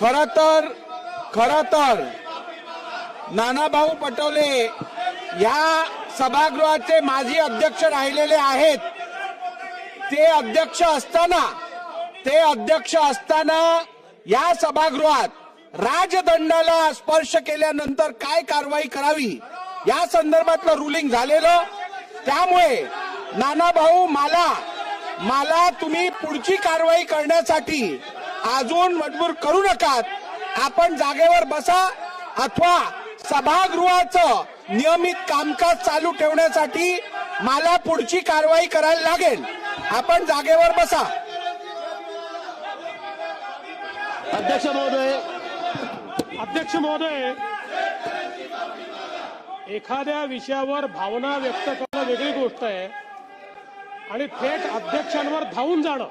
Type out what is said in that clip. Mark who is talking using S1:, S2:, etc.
S1: खरं तर नानाभाऊ पटोले या सभागृहाचे माजी अध्यक्ष राहिलेले आहेत। ते अध्यक्ष असताना या सभागृहात राजदंडाला स्पर्श केल्यानंतर काय कारवाई करावी या संदर्भातलं रुलिंग झालेलं। त्यामुळे नानाभाऊ मला तुम्ही पुढची कारवाई करण्यासाठी अजून मजबूर करू नका। आपण जागेवर बसा अथवा सभागृहाचं नियमित कामकाज चालू ठेवण्यासाठी मला पुढची कारवाई करायला लागेल। आपण जागेवर बसा।
S2: अध्यक्ष महोदय, एखाद्या विषयावर भावना व्यक्त करणं वेगळी गोष्ट आहे आणि थेट अध्यक्षांवर धावून जाणं